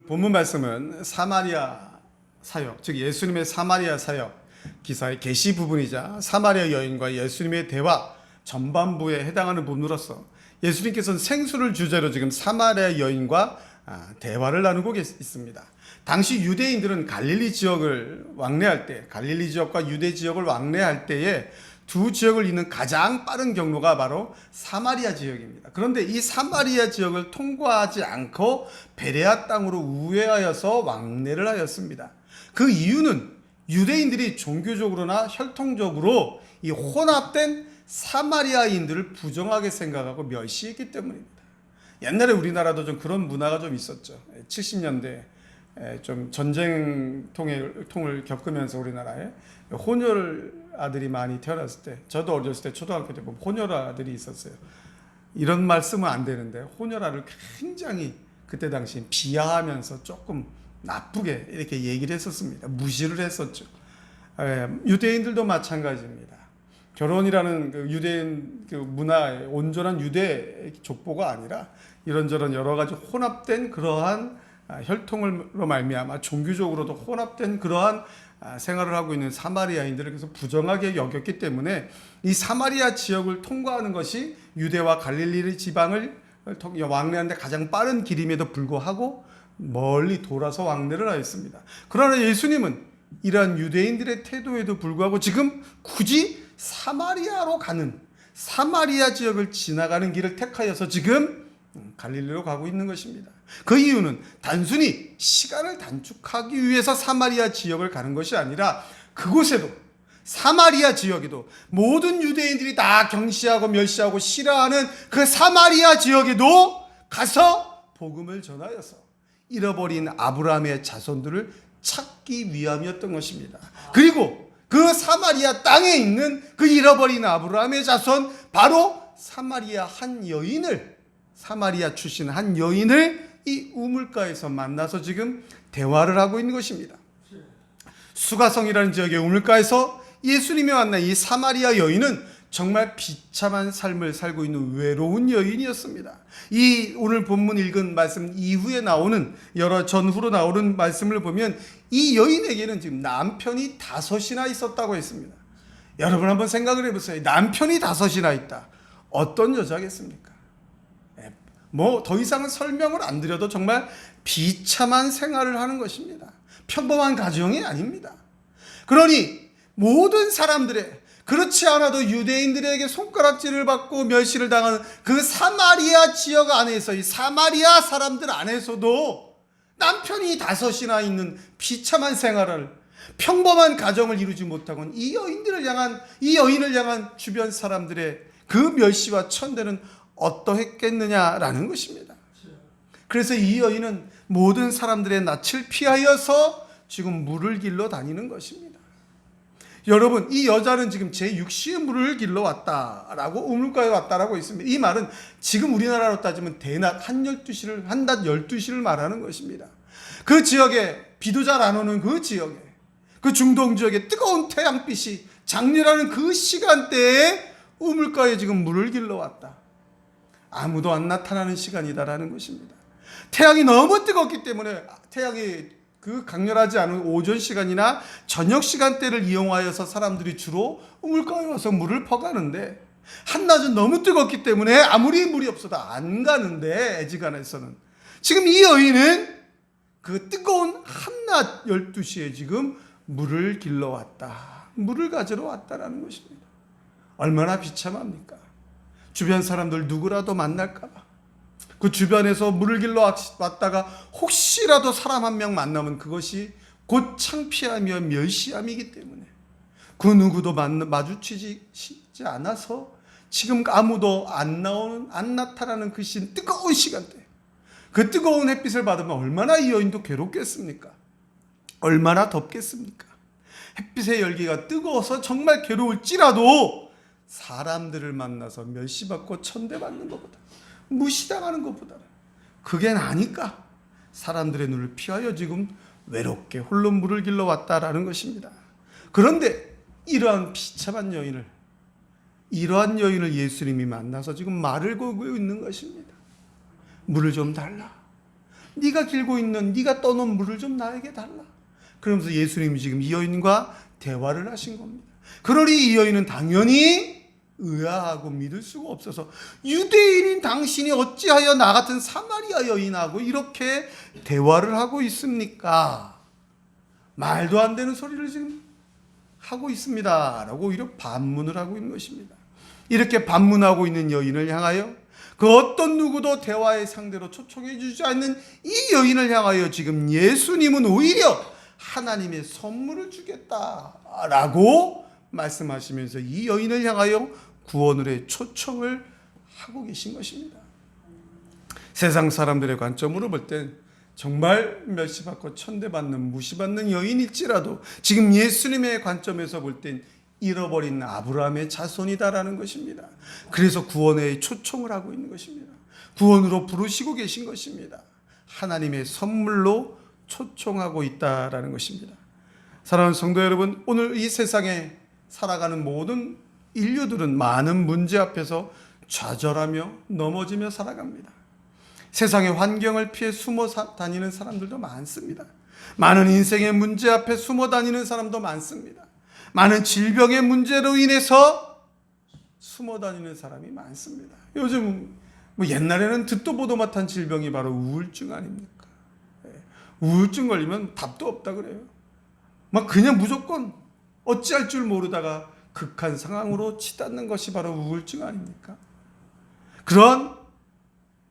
본문 말씀은 사마리아 사역, 즉 예수님의 사마리아 사역 기사의 계시 부분이자 사마리아 여인과 예수님의 대화 전반부에 해당하는 부분으로서 예수님께서는 생수를 주제로 지금 사마리아 여인과 대화를 나누고 있습니다. 당시 유대인들은 갈릴리 지역을 왕래할 때, 갈릴리 지역과 유대 지역을 왕래할 때에 두 지역을 잇는 가장 빠른 경로가 바로 사마리아 지역입니다. 그런데 이 사마리아 지역을 통과하지 않고 베레아 땅으로 우회하여서 왕래를 하였습니다. 그 이유는 유대인들이 종교적으로나 혈통적으로 이 혼합된 사마리아인들을 부정하게 생각하고 멸시했기 때문입니다. 옛날에 우리나라도 좀 그런 문화가 좀 있었죠. 70년대 좀 전쟁통을 겪으면서 우리나라에 혼혈 아들이 많이 태어났을 때, 저도 어렸을 때 초등학교 때 보면 혼혈 아들이 있었어요. 이런 말씀은 안 되는데 혼혈 아들을 굉장히 그때 당시 비하하면서 조금 나쁘게 이렇게 얘기를 했었습니다. 무시를 했었죠. 유대인들도 마찬가지입니다. 결혼이라는 그 유대인 그 문화의 온전한 유대 족보가 아니라 이런저런 여러 가지 혼합된 그러한 혈통으로 말미암아 종교적으로도 혼합된 그러한 생활을 하고 있는 사마리아인들을 그래서 부정하게 여겼기 때문에 이 사마리아 지역을 통과하는 것이 유대와 갈릴리 지방을 왕래하는데 가장 빠른 길임에도 불구하고 멀리 돌아서 왕래를 하였습니다. 그러나 예수님은 이러한 유대인들의 태도에도 불구하고 지금 굳이 사마리아로 가는, 사마리아 지역을 지나가는 길을 택하여서 지금 갈릴리로 가고 있는 것입니다. 그 이유는 단순히 시간을 단축하기 위해서 사마리아 지역을 가는 것이 아니라 그곳에도, 사마리아 지역에도 모든 유대인들이 다 경시하고 멸시하고 싫어하는 그 사마리아 지역에도 가서 복음을 전하여서 잃어버린 아브라함의 자손들을 찾기 위함이었던 것입니다. 그리고 그 사마리아 땅에 있는 그 잃어버린 아브라함의 자손, 바로 사마리아 한 여인을, 사마리아 출신 한 여인을 이 우물가에서 만나서 지금 대화를 하고 있는 것입니다. 수가성이라는 지역의 우물가에서 예수님이 만난 이 사마리아 여인은 정말 비참한 삶을 살고 있는 외로운 여인이었습니다. 이 오늘 본문 읽은 말씀 이후에 나오는 여러 전후로 나오는 말씀을 보면 이 여인에게는 지금 남편이 5이나 있었다고 했습니다. 여러분 한번 생각을 해보세요. 남편이 5이나 있다. 어떤 여자겠습니까? 뭐 더 이상은 설명을 안 드려도 정말 비참한 생활을 하는 것입니다. 평범한 가정이 아닙니다. 그러니 모든 사람들의, 그렇지 않아도 유대인들에게 손가락질을 받고 멸시를 당하는 그 사마리아 지역 안에서, 이 사마리아 사람들 안에서도 남편이 5이나 있는 비참한 생활을, 평범한 가정을 이루지 못하고는 이 여인을 향한 주변 사람들의 그 멸시와 천대는 어떠했겠느냐라는 것입니다. 그래서 이 여인은 모든 사람들의 낯을 피하여서 지금 물을 길러 다니는 것입니다. 여러분, 이 여자는 지금 제6시에 물을 길러 왔다라고, 우물가에 왔다라고 있습니다. 이 말은 지금 우리나라로 따지면 대낮 한낮 12시를 말하는 것입니다. 그 지역에, 비도 잘 안 오는 그 지역에, 그 중동 지역에 뜨거운 태양빛이 장렬하는 그 시간대에 우물가에 지금 물을 길러 왔다. 아무도 안 나타나는 시간이다라는 것입니다. 태양이 너무 뜨겁기 때문에, 태양이 그 강렬하지 않은 오전 시간이나 저녁 시간대를 이용하여서 사람들이 주로 우물가에 와서 물을 퍼가는데, 한낮은 너무 뜨겁기 때문에 아무리 물이 없어도 안 가는데, 애지간해서는 지금 이 여인은 그 뜨거운 한낮 12시에 지금 물을 길러 왔다, 물을 가지러 왔다라는 것입니다. 얼마나 비참합니까? 주변 사람들 누구라도 만날까봐, 그 주변에서 물을 길러 왔다가 혹시라도 사람 한 명 만나면 그것이 곧 창피하며 멸시함이기 때문에 그 누구도 마주치지 않아서 지금 아무도 안 나타나는 그 뜨거운 시간대, 그 뜨거운 햇빛을 받으면 얼마나 이 여인도 괴롭겠습니까? 얼마나 덥겠습니까? 햇빛의 열기가 뜨거워서 정말 괴로울지라도 사람들을 만나서 멸시받고 천대받는 것보다, 무시당하는 것보다는 그게 나니까 사람들의 눈을 피하여 지금 외롭게 홀로 물을 길러 왔다라는 것입니다. 그런데 이러한 비참한 여인을, 이러한 여인을 예수님이 만나서 지금 말을 걸고 있는 것입니다. 물을 좀 달라. 네가 길고 있는 네가 떠놓은 물을 좀 나에게 달라. 그러면서 예수님이 지금 이 여인과 대화를 하신 겁니다. 그러니 이 여인은 당연히 의아하고 믿을 수가 없어서 유대인인 당신이 어찌하여 나 같은 사마리아 여인하고 이렇게 대화를 하고 있습니까? 말도 안 되는 소리를 지금 하고 있습니다 라고 오히려 반문을 하고 있는 것입니다. 이렇게 반문하고 있는 여인을 향하여 그 어떤 누구도 대화의 상대로 초청해 주지 않는 이 여인을 향하여 지금 예수님은 오히려 하나님의 선물을 주겠다라고 말씀하시면서 이 여인을 향하여 구원의 초청을 하고 계신 것입니다. 세상 사람들의 관점으로 볼 땐 정말 멸시받고 천대받는 무시받는 여인일지라도 지금 예수님의 관점에서 볼 땐 잃어버린 아브라함의 자손이다라는 것입니다. 그래서 구원의 초청을 하고 있는 것입니다. 구원으로 부르시고 계신 것입니다. 하나님의 선물로 초청하고 있다라는 것입니다. 사랑하는 성도 여러분, 오늘 이 세상에 살아가는 모든 인류들은 많은 문제 앞에서 좌절하며 넘어지며 살아갑니다. 세상의 환경을 피해 숨어 다니는 사람들도 많습니다. 많은 인생의 문제 앞에 숨어 다니는 사람도 많습니다. 많은 질병의 문제로 인해서 숨어 다니는 사람이 많습니다. 요즘 옛날에는 듣도 보도 못한 질병이 바로 우울증 아닙니까? 우울증 걸리면 답도 없다 그래요. 막 그냥 무조건 어찌할 줄 모르다가 극한 상황으로 치닫는 것이 바로 우울증 아닙니까? 그런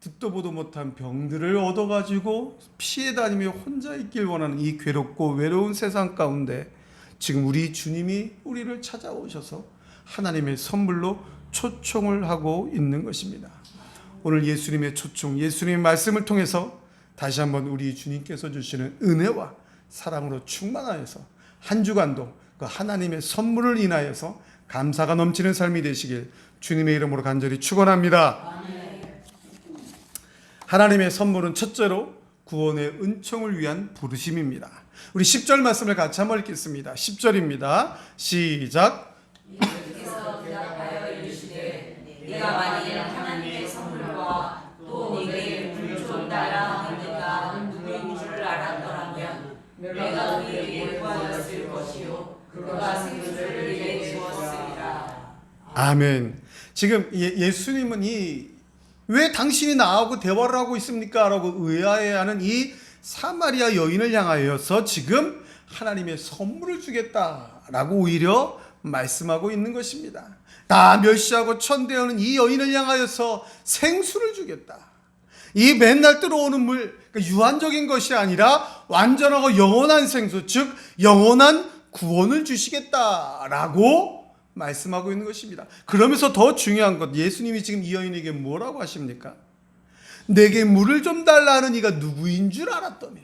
듣도 보도 못한 병들을 얻어가지고 피해 다니며 혼자 있길 원하는 이 괴롭고 외로운 세상 가운데 지금 우리 주님이 우리를 찾아오셔서 하나님의 선물로 초청을 하고 있는 것입니다. 오늘 예수님의 초청, 예수님의 말씀을 통해서 다시 한번 우리 주님께서 주시는 은혜와 사랑으로 충만하여서 한 주간도 그 하나님의 선물을 인하여서 감사가 넘치는 삶이 되시길 주님의 이름으로 간절히 축원합니다. 하나님의 선물은 첫째로 구원의 은총을 위한 부르심입니다. 우리 10절 말씀을 같이 한번 읽겠습니다. 10절입니다. 시작. 예수께서 대답하여 이르시되 네가 만일 하나님의 선물과 또 네게 물좀 달라 하는 네가 누구인 줄 알았더라면 내가 그에게 구하였을 것이요 그가 생수를 네게 주었으리라. 아멘. 지금 예수님은 왜 당신이 나하고 대화를 하고 있습니까? 라고 의아해하는 이 사마리아 여인을 향하여서 지금 하나님의 선물을 주겠다라고 오히려 말씀하고 있는 것입니다. 다 멸시하고 천대하는 이 여인을 향하여서 생수를 주겠다. 이 맨날 들어오는 물, 그러니까 유한적인 것이 아니라 완전하고 영원한 생수, 즉 영원한 구원을 주시겠다라고 말씀하고 있는 것입니다. 그러면서 더 중요한 것, 예수님이 지금 이 여인에게 뭐라고 하십니까? 내게 물을 좀 달라 하는 이가 누구인 줄 알았다며.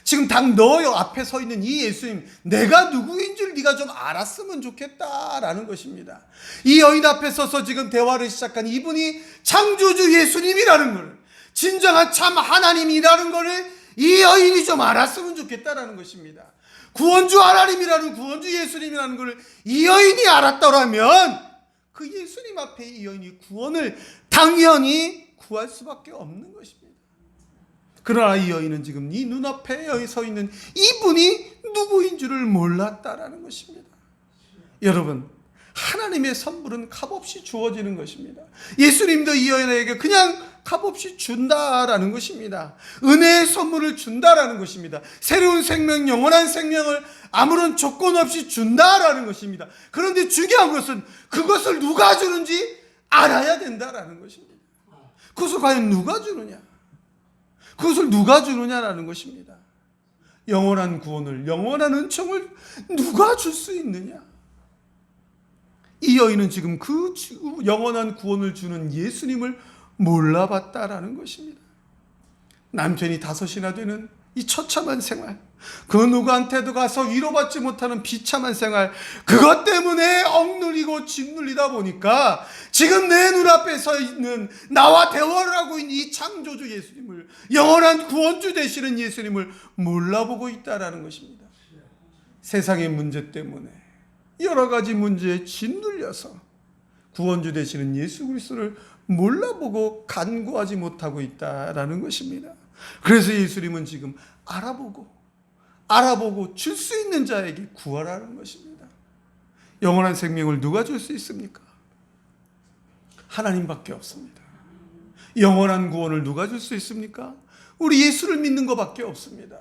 지금 당 너 앞에 서 있는 이 예수님, 내가 누구인 줄 네가 좀 알았으면 좋겠다라는 것입니다. 이 여인 앞에 서서 지금 대화를 시작한 이분이 창조주 예수님이라는 걸, 진정한 참 하나님이라는 것을 이 여인이 좀 알았으면 좋겠다라는 것입니다. 구원주 하나님이라는, 구원주 예수님이라는 것을 이 여인이 알았더라면 그 예수님 앞에 이 여인이 구원을 당연히 구할 수밖에 없는 것입니다. 그러나 이 여인은 지금 이 눈앞에 서 있는 이분이 누구인 줄을 몰랐다라는 것입니다. 여러분, 하나님의 선물은 값없이 주어지는 것입니다. 예수님도 이 여인에게 그냥 값없이 준다라는 것입니다. 은혜의 선물을 준다라는 것입니다. 새로운 생명, 영원한 생명을 아무런 조건 없이 준다라는 것입니다. 그런데 중요한 것은 그것을 누가 주는지 알아야 된다라는 것입니다. 그것을 과연 누가 주느냐? 그것을 누가 주느냐라는 것입니다. 영원한 구원을, 영원한 은총을 누가 줄 수 있느냐? 이 여인은 지금 그 영원한 구원을 주는 예수님을 몰라봤다라는 것입니다. 남편이 5이나 되는 이 처참한 생활, 그 누구한테도 가서 위로받지 못하는 비참한 생활, 그것 때문에 억눌리고 짓눌리다 보니까 지금 내 눈앞에 서 있는, 나와 대화를 하고 있는 이 창조주 예수님을, 영원한 구원주 되시는 예수님을 몰라보고 있다라는 것입니다. 세상의 문제 때문에, 여러 가지 문제에 짓눌려서 구원주 되시는 예수 그리스도를 몰라보고 간구하지 못하고 있다라는 것입니다. 그래서 예수님은 지금 알아보고 줄 수 있는 자에게 구하라는 것입니다. 영원한 생명을 누가 줄 수 있습니까? 하나님밖에 없습니다. 영원한 구원을 누가 줄 수 있습니까? 우리 예수를 믿는 것밖에 없습니다.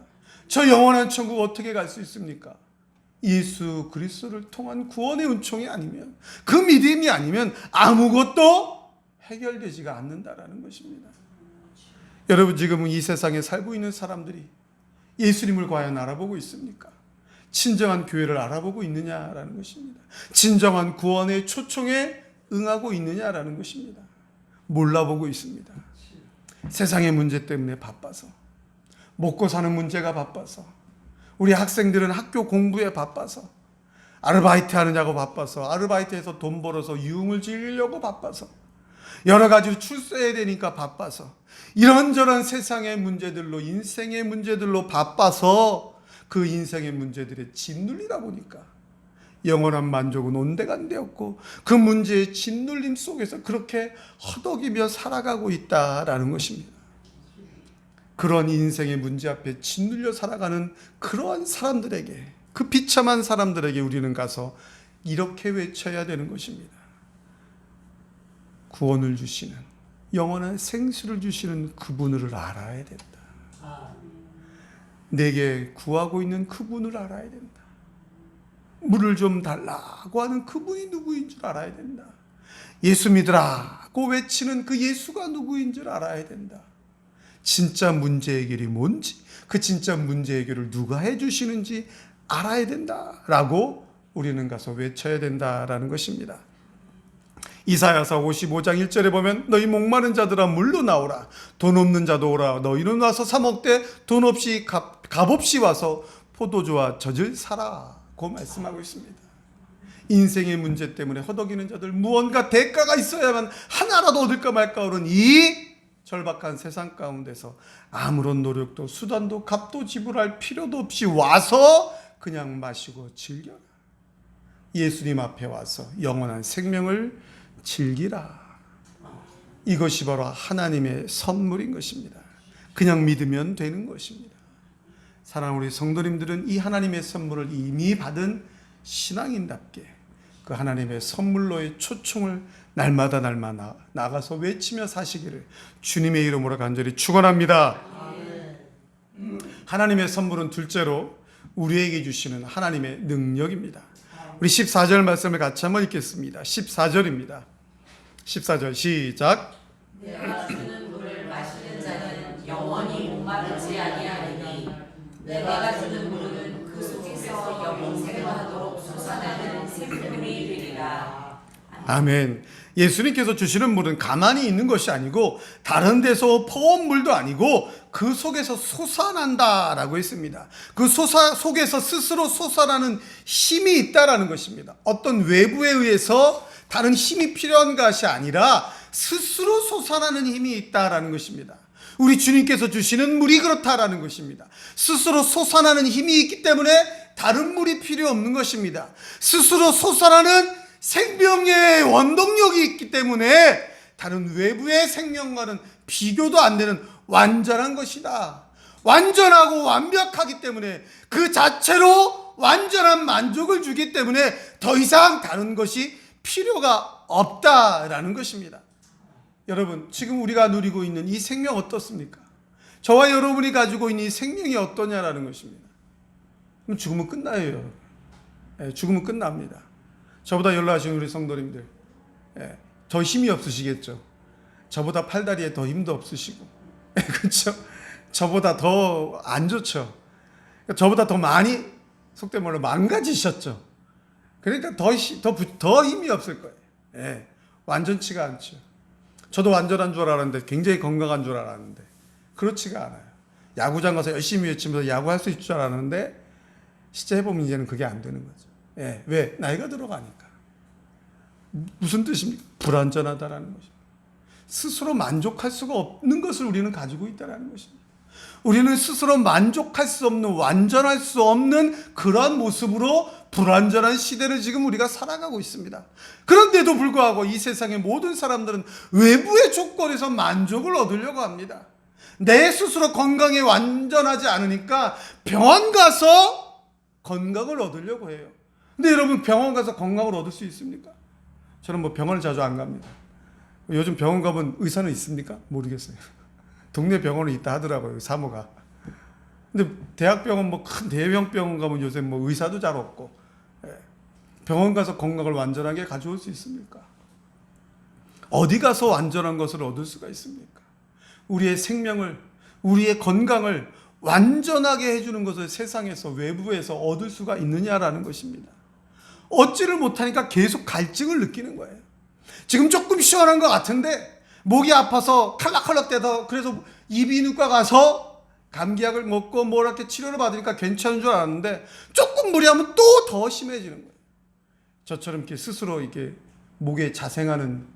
저 영원한 천국 어떻게 갈 수 있습니까? 예수 그리스도를 통한 구원의 은총이 아니면, 그 믿음이 아니면 아무것도 해결되지가 않는다라는 것입니다. 여러분, 지금 이 세상에 살고 있는 사람들이 예수님을 과연 알아보고 있습니까? 진정한 교회를 알아보고 있느냐라는 것입니다. 진정한 구원의 초청에 응하고 있느냐라는 것입니다. 몰라보고 있습니다. 세상의 문제 때문에 바빠서, 먹고 사는 문제가 바빠서, 우리 학생들은 학교 공부에 바빠서, 아르바이트 하느냐고 바빠서, 아르바이트에서 돈 벌어서 유흥을 즐기려고 바빠서, 여러 가지로 출세해야 되니까 바빠서, 이런저런 세상의 문제들로, 인생의 문제들로 바빠서 그 인생의 문제들에 짓눌리다 보니까 영원한 만족은 온데간데 없고, 그 문제의 짓눌림 속에서 그렇게 허덕이며 살아가고 있다라는 것입니다. 그런 인생의 문제 앞에 짓눌려 살아가는 그러한 사람들에게, 그 비참한 사람들에게 우리는 가서 이렇게 외쳐야 되는 것입니다. 구원을 주시는, 영원한 생수를 주시는 그분을 알아야 된다. 내게 구하고 있는 그분을 알아야 된다. 물을 좀 달라고 하는 그분이 누구인 줄 알아야 된다. 예수 믿으라고 외치는 그 예수가 누구인 줄 알아야 된다. 진짜 문제 해결이 뭔지, 그 진짜 문제 해결을 누가 해주시는지 알아야 된다라고 우리는 가서 외쳐야 된다라는 것입니다. 이사야서 55장 1절에 보면, 너희 목마른 자들아 물로 나오라, 돈 없는 자도 오라, 너희는 와서 사 먹되 돈 없이 값없이 와서 포도주와 젖을 사라고 말씀하고 있습니다. 인생의 문제 때문에 허덕이는 자들, 무언가 대가가 있어야만 하나라도 얻을까 말까 하는 이 절박한 세상 가운데서 아무런 노력도 수단도 값도 지불할 필요도 없이 와서 그냥 마시고 즐겨라. 예수님 앞에 와서 영원한 생명을 즐기라. 이것이 바로 하나님의 선물인 것입니다. 그냥 믿으면 되는 것입니다. 사랑하는 우리 성도님들은 이 하나님의 선물을 이미 받은 신앙인답게 그 하나님의 선물로의 초청을 날마다 나가서 외치며 사시기를 주님의 이름으로 간절히 축원합니다. 하나님의 선물은 둘째로 우리에게 주시는 하나님의 능력입니다. 우리 14절 말씀을 같이 한번 읽겠습니다. 14절입니다. 14절 시작. 내가 주는 물을 마시는 자는 영원히 목마르지 아니하리니 내가 주는 물은 그 속에서 영생하도록 솟아나는 샘물이 되리라. 아멘. 예수님께서 주시는 물은 가만히 있는 것이 아니고 다른 데서 퍼온 물도 아니고 그 속에서 솟아난다라고 했습니다. 그 속에서 스스로 솟아나는 힘이 있다라는 것입니다. 어떤 외부에 의해서 다른 힘이 필요한 것이 아니라 스스로 솟아나는 힘이 있다라는 것입니다. 우리 주님께서 주시는 물이 그렇다라는 것입니다. 스스로 솟아나는 힘이 있기 때문에 다른 물이 필요 없는 것입니다. 스스로 솟아나는 생명의 원동력이 있기 때문에 다른 외부의 생명과는 비교도 안 되는 완전한 것이다. 완전하고 완벽하기 때문에 그 자체로 완전한 만족을 주기 때문에 더 이상 다른 것이 필요가 없다라는 것입니다. 여러분, 지금 우리가 누리고 있는 이 생명 어떻습니까? 저와 여러분이 가지고 있는 이 생명이 어떠냐라는 것입니다. 그럼 죽으면 끝나요, 여러분. 죽으면 끝납니다. 저보다 연로하신 우리 성도님들, 더 힘이 없으시겠죠. 저보다 팔다리에 더 힘도 없으시고, 그렇죠? 저보다 더 안 좋죠. 저보다 더 많이 속된 말로 망가지셨죠. 그러니까 더 힘이 없을 거예요. 완전치가 않죠. 저도 완전한 줄 알았는데, 굉장히 건강한 줄 알았는데 그렇지가 않아요. 야구장 가서 열심히 외치면서 야구할 수 있을 줄 알았는데 실제 해보면 이제는 그게 안 되는 거죠. 왜? 나이가 들어가니까. 무슨 뜻입니까? 불완전하다라는 것입니다. 스스로 만족할 수가 없는 것을 우리는 가지고 있다는 것입니다. 우리는 스스로 만족할 수 없는, 완전할 수 없는 그러한 모습으로 불완전한 시대를 지금 우리가 살아가고 있습니다. 그런데도 불구하고 이 세상의 모든 사람들은 외부의 조건에서 만족을 얻으려고 합니다. 내 스스로 건강에 완전하지 않으니까 병원 가서 건강을 얻으려고 해요. 근데 여러분, 병원 가서 건강을 얻을 수 있습니까? 저는 뭐 병원을 자주 안 갑니다. 요즘 병원 가면 의사는 있습니까? 모르겠어요. 동네 병원은 있다 하더라고요, 사모가. 근데 대학병원, 뭐 큰 대형 병원 가면 요새 뭐 의사도 잘 없고, 병원 가서 건강을 완전하게 가져올 수 있습니까? 어디 가서 완전한 것을 얻을 수가 있습니까? 우리의 생명을, 우리의 건강을 완전하게 해주는 것을 세상에서, 외부에서 얻을 수가 있느냐라는 것입니다. 얻지를 못하니까 계속 갈증을 느끼는 거예요. 지금 조금 시원한 것 같은데 목이 아파서 칼락칼락대서, 그래서 이비인후과 가서 감기약을 먹고 뭐 이렇게 치료를 받으니까 괜찮은 줄 알았는데 조금 무리하면 또 더 심해지는 거예요. 저처럼 이렇게 스스로 이렇게 목에 자생하는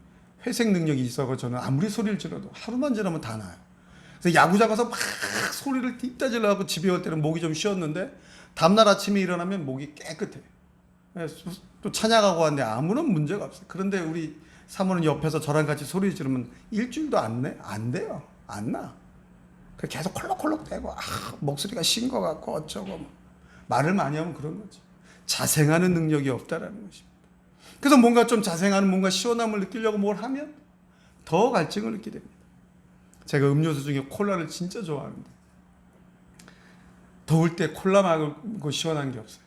회색 능력이 있어서 저는 아무리 소리를 질러도 하루만 지나면 다 나요. 그래서 야구장 가서 막 소리를 뒷다 질러갖고 집에 올 때는 목이 좀 쉬었는데 다음날 아침에 일어나면 목이 깨끗해요. 또 찬양하고 왔는데 아무런 문제가 없어요. 그런데 우리 사모는 옆에서 저랑 같이 소리 지르면 일주일도 안 돼요. 안 나. 계속 콜록콜록 대고 목소리가 쉰 것 같고 어쩌고 말을 많이 하면 그런 거지. 자생하는 능력이 없다라는 것입니다. 그래서 뭔가 좀 자생하는, 뭔가 시원함을 느끼려고 뭘 하면 더 갈증을 느끼게 됩니다. 제가 음료수 중에 콜라를 진짜 좋아하는데 더울 때 콜라 말고 시원한 게 없어요.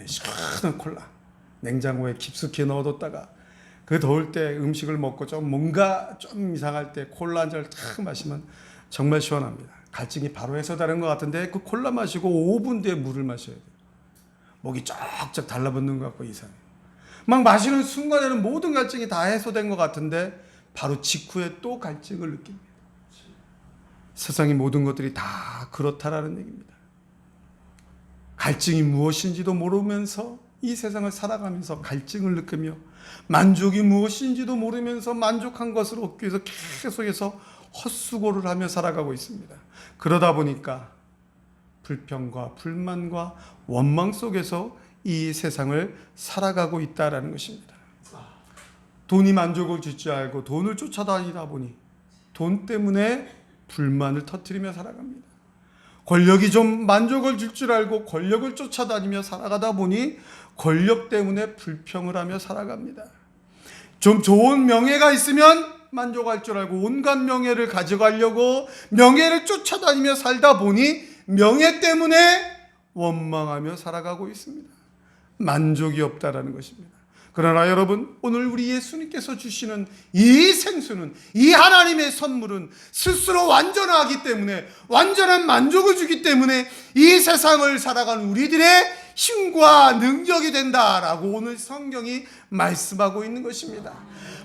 시원한 콜라 냉장고에 깊숙이 넣어뒀다가 그 더울 때 음식을 먹고 좀 뭔가 좀 이상할 때 콜라 한 잔을 탁 마시면 정말 시원합니다. 갈증이 바로 해소되는 것 같은데 그 콜라 마시고 5분 뒤에 물을 마셔야 돼요. 목이 쫙쫙 달라붙는 것 같고 이상해요. 막 마시는 순간에는 모든 갈증이 다 해소된 것 같은데 바로 직후에 또 갈증을 느낍니다. 세상의 모든 것들이 다 그렇다라는 얘기입니다. 갈증이 무엇인지도 모르면서 이 세상을 살아가면서 갈증을 느끼며 만족이 무엇인지도 모르면서 만족한 것을 얻기 위해서 계속해서 헛수고를 하며 살아가고 있습니다. 그러다 보니까 불평과 불만과 원망 속에서 이 세상을 살아가고 있다라는 것입니다. 돈이 만족을 줄 줄 알고 돈을 쫓아다니다 보니 돈 때문에 불만을 터뜨리며 살아갑니다. 권력이 좀 만족을 줄 줄 알고 권력을 쫓아다니며 살아가다 보니 권력 때문에 불평을 하며 살아갑니다. 좀 좋은 명예가 있으면 만족할 줄 알고 온갖 명예를 가져가려고 명예를 쫓아다니며 살다 보니 명예 때문에 원망하며 살아가고 있습니다. 만족이 없다라는 것입니다. 그러나 여러분, 오늘 우리 예수님께서 주시는 이 생수는, 이 하나님의 선물은 스스로 완전하기 때문에, 완전한 만족을 주기 때문에 이 세상을 살아가는 우리들의 힘과 능력이 된다라고 오늘 성경이 말씀하고 있는 것입니다.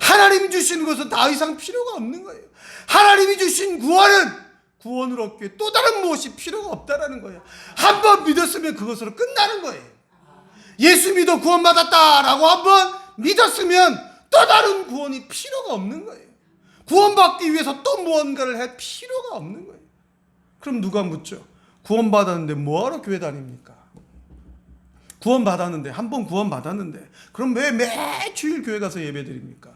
하나님이 주신 것은 더 이상 필요가 없는 거예요. 하나님이 주신 구원을 얻기 위해 또 다른 무엇이 필요가 없다라는 거예요. 한 번 믿었으면 그것으로 끝나는 거예요. 예수 믿어 구원받았다라고 한번 믿었으면 또 다른 구원이 필요가 없는 거예요. 구원받기 위해서 또 무언가를 할 필요가 없는 거예요. 그럼 누가 묻죠? 구원받았는데 뭐하러 교회 다닙니까? 구원받았는데, 한 번 구원받았는데 그럼 왜 매주일 교회 가서 예배드립니까?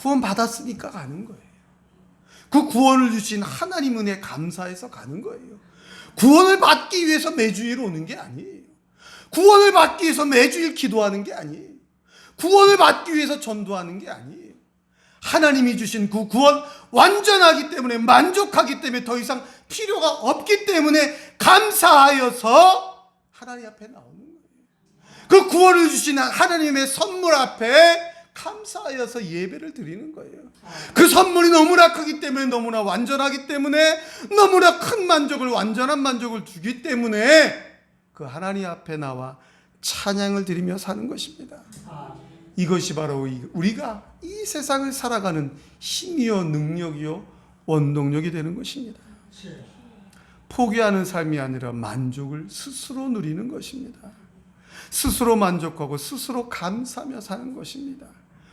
구원받았으니까 가는 거예요. 그 구원을 주신 하나님 은혜 감사해서 가는 거예요. 구원을 받기 위해서 매주일 오는 게 아니에요. 구원을 받기 위해서 매주일 기도하는 게 아니에요. 구원을 받기 위해서 전도하는 게 아니에요. 하나님이 주신 그 구원 완전하기 때문에, 만족하기 때문에, 더 이상 필요가 없기 때문에 감사하여서 하나님 앞에 나오는 거예요. 그 구원을 주신 하나님의 선물 앞에 감사하여서 예배를 드리는 거예요. 그 선물이 너무나 크기 때문에, 너무나 완전하기 때문에, 너무나 큰 만족을, 완전한 만족을 주기 때문에 그 하나님 앞에 나와 찬양을 드리며 사는 것입니다. 이것이 바로 우리가 이 세상을 살아가는 힘이요, 능력이요, 원동력이 되는 것입니다. 포기하는 삶이 아니라 만족을 스스로 누리는 것입니다. 스스로 만족하고 스스로 감사하며 사는 것입니다.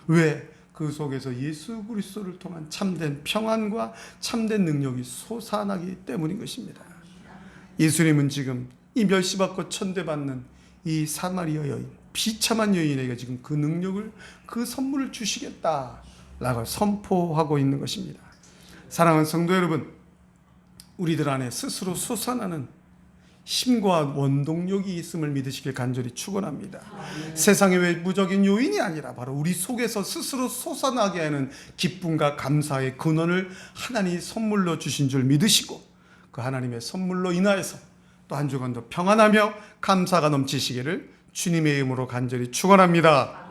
왜? 그 속에서 예수 그리스도를 통한 참된 평안과 참된 능력이 솟아나기 때문인 것입니다. 예수님은 지금 이 멸시받고 천대받는 이 사마리아 여인, 비참한 여인에게 지금 그 능력을, 그 선물을 주시겠다라고 선포하고 있는 것입니다. 사랑하는 성도 여러분, 우리들 안에 스스로 솟아나는 힘과 원동력이 있음을 믿으시길 간절히 축원합니다. 세상의 외부적인 요인이 아니라 바로 우리 속에서 스스로 솟아나게 하는 기쁨과 감사의 근원을 하나님이 선물로 주신 줄 믿으시고 그 하나님의 선물로 인하여서 또 한 주간도 평안하며 감사가 넘치시기를 주님의 이름으로 간절히 축원합니다.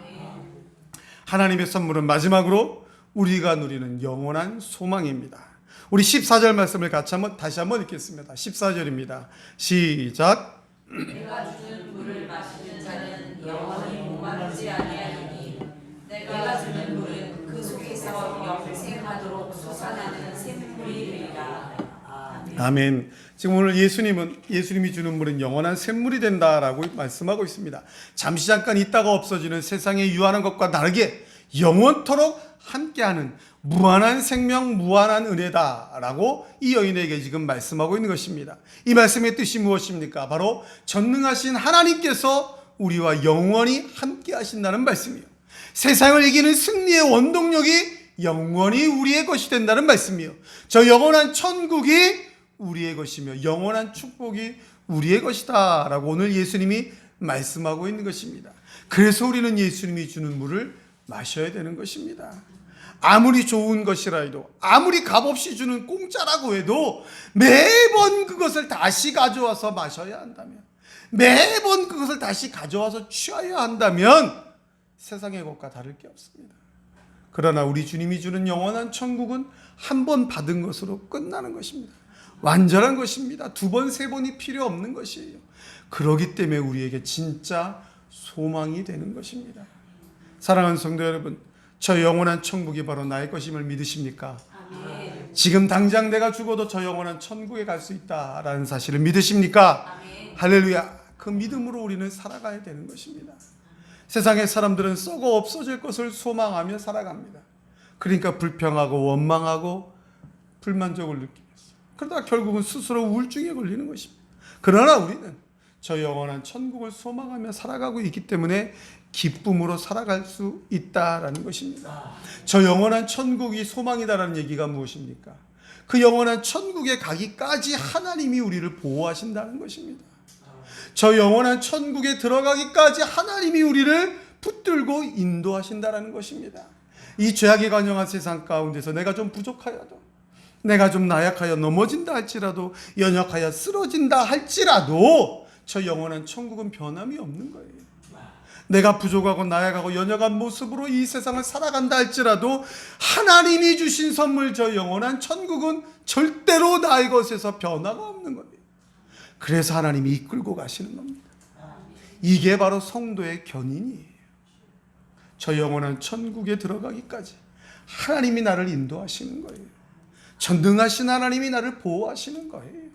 하나님의 선물은 마지막으로 우리가 누리는 영원한 소망입니다. 우리 14절 말씀을 다시 한번 읽겠습니다. 14절입니다. 시작. 내가 주는 물을 마시는 자는 영원히 목마르지 아니하리니 내가 주는 물은 그 속에서 영생하도록 솟아나는 샘물이 되리라. 아멘. 지금 오늘 예수님이 주는 물은 영원한 샘물이 된다라고 말씀하고 있습니다. 잠시 잠깐 있다가 없어지는 세상에 유한한 것과 다르게 영원토록 함께하는 무한한 생명, 무한한 은혜다라고 이 여인에게 지금 말씀하고 있는 것입니다. 이 말씀의 뜻이 무엇입니까? 바로 전능하신 하나님께서 우리와 영원히 함께하신다는 말씀이에요. 세상을 이기는 승리의 원동력이 영원히 우리의 것이 된다는 말씀이에요. 저 영원한 천국이 우리의 것이며 영원한 축복이 우리의 것이다 라고 오늘 예수님이 말씀하고 있는 것입니다. 그래서 우리는 예수님이 주는 물을 마셔야 되는 것입니다. 아무리 좋은 것이라 해도, 아무리 값없이 주는 공짜라고 해도 매번 그것을 다시 가져와서 마셔야 한다면, 매번 그것을 다시 가져와서 취해야 한다면 세상의 것과 다를 게 없습니다. 그러나 우리 주님이 주는 영원한 천국은 한 번 받은 것으로 끝나는 것입니다. 완전한 것입니다. 두 번, 세 번이 필요 없는 것이에요. 그렇기 때문에 우리에게 진짜 소망이 되는 것입니다. 사랑하는 성도 여러분, 저 영원한 천국이 바로 나의 것임을 믿으십니까? 아멘. 지금 당장 내가 죽어도 저 영원한 천국에 갈 수 있다라는 사실을 믿으십니까? 아멘. 할렐루야. 그 믿음으로 우리는 살아가야 되는 것입니다. 세상의 사람들은 썩어 없어질 것을 소망하며 살아갑니다. 그러니까 불평하고 원망하고 불만족을 느끼겠어요. 그러다 결국은 스스로 우울증에 걸리는 것입니다. 그러나 우리는 저 영원한 천국을 소망하며 살아가고 있기 때문에 기쁨으로 살아갈 수 있다라는 것입니다. 저 영원한 천국이 소망이다라는 얘기가 무엇입니까? 그 영원한 천국에 가기까지 하나님이 우리를 보호하신다는 것입니다. 저 영원한 천국에 들어가기까지 하나님이 우리를 붙들고 인도하신다는 것입니다. 이 죄악에 관영한 세상 가운데서 내가 좀 부족하여도, 내가 좀 나약하여 넘어진다 할지라도, 연약하여 쓰러진다 할지라도 저 영원한 천국은 변함이 없는 거예요. 내가 부족하고 나약하고 연약한 모습으로 이 세상을 살아간다 할지라도 하나님이 주신 선물 저 영원한 천국은 절대로 나의 것에서 변화가 없는 거예요. 그래서 하나님이 이끌고 가시는 겁니다. 이게 바로 성도의 견인이에요. 저 영원한 천국에 들어가기까지 하나님이 나를 인도하시는 거예요. 전능하신 하나님이 나를 보호하시는 거예요.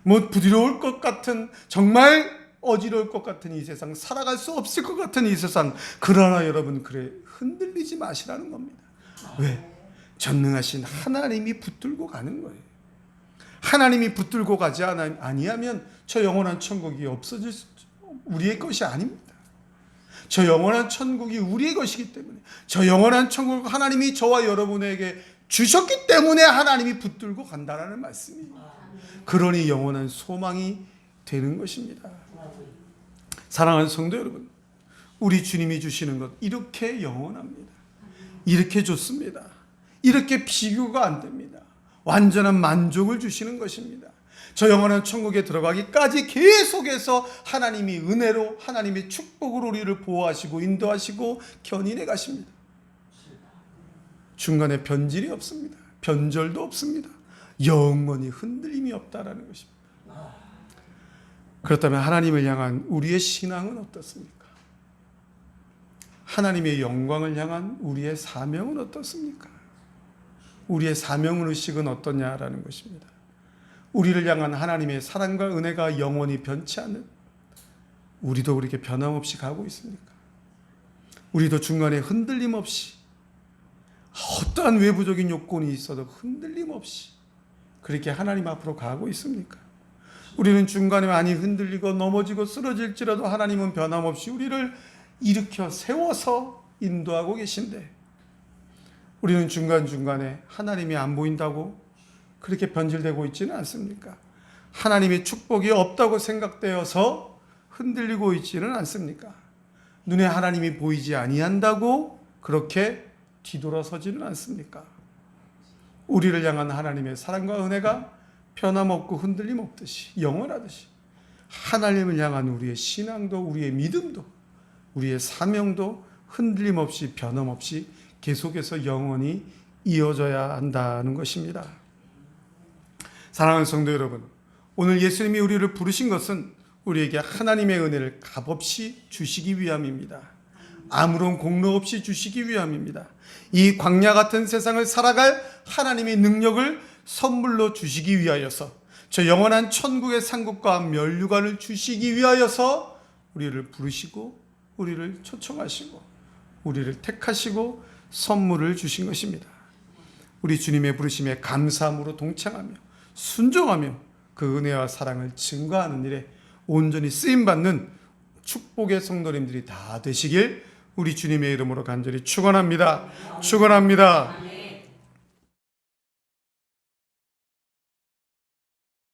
뭐 부드러울 것 같은, 정말 어지러울 것 같은 이 세상, 살아갈 수 없을 것 같은 이 세상, 그러나 여러분 그래 흔들리지 마시라는 겁니다. 왜? 전능하신 하나님이 붙들고 가는 거예요. 하나님이 붙들고 가지 아니하면 저 영원한 천국이 없어질 우리의 것이 아닙니다. 저 영원한 천국이 우리의 것이기 때문에, 저 영원한 천국 하나님이 저와 여러분에게 주셨기 때문에 하나님이 붙들고 간다라는 말씀이에요. 그러니 영원한 소망이 되는 것입니다. 사랑하는 성도 여러분, 우리 주님이 주시는 것 이렇게 영원합니다. 이렇게 좋습니다. 이렇게 비교가 안 됩니다. 완전한 만족을 주시는 것입니다. 저 영원한 천국에 들어가기까지 계속해서 하나님이 은혜로, 하나님의 축복으로 우리를 보호하시고 인도하시고 견인해 가십니다. 중간에 변질이 없습니다. 변절도 없습니다. 영원히 흔들림이 없다라는 것입니다. 그렇다면 하나님을 향한 우리의 신앙은 어떻습니까? 하나님의 영광을 향한 우리의 사명은 어떻습니까? 우리의 사명의식은 어떠냐라는 것입니다. 우리를 향한 하나님의 사랑과 은혜가 영원히 변치 않는, 우리도 그렇게 변함없이 가고 있습니까? 우리도 중간에 흔들림 없이, 어떠한 외부적인 요건이 있어도 흔들림 없이 그렇게 하나님 앞으로 가고 있습니까? 우리는 중간에 많이 흔들리고 넘어지고 쓰러질지라도 하나님은 변함없이 우리를 일으켜 세워서 인도하고 계신데, 우리는 중간중간에 하나님이 안 보인다고 그렇게 변질되고 있지는 않습니까? 하나님의 축복이 없다고 생각되어서 흔들리고 있지는 않습니까? 눈에 하나님이 보이지 아니한다고 그렇게 뒤돌아서지는 않습니까? 우리를 향한 하나님의 사랑과 은혜가 변함없고 흔들림 없듯이 영원하듯이 하나님을 향한 우리의 신앙도 우리의 믿음도 우리의 사명도 흔들림 없이 변함없이 계속해서 영원히 이어져야 한다는 것입니다. 사랑하는 성도 여러분, 오늘 예수님이 우리를 부르신 것은 우리에게 하나님의 은혜를 값없이 주시기 위함입니다. 아무런 공로 없이 주시기 위함입니다. 이 광야 같은 세상을 살아갈 하나님의 능력을 선물로 주시기 위하여서 저 영원한 천국의 상급과 면류관을 주시기 위하여서 우리를 부르시고 우리를 초청하시고 우리를 택하시고 선물을 주신 것입니다. 우리 주님의 부르심에 감사함으로 동참하며 순종하며 그 은혜와 사랑을 증거하는 일에 온전히 쓰임받는 축복의 성도님들이 다 되시길 우리 주님의 이름으로 간절히 축원합니다. 축원합니다.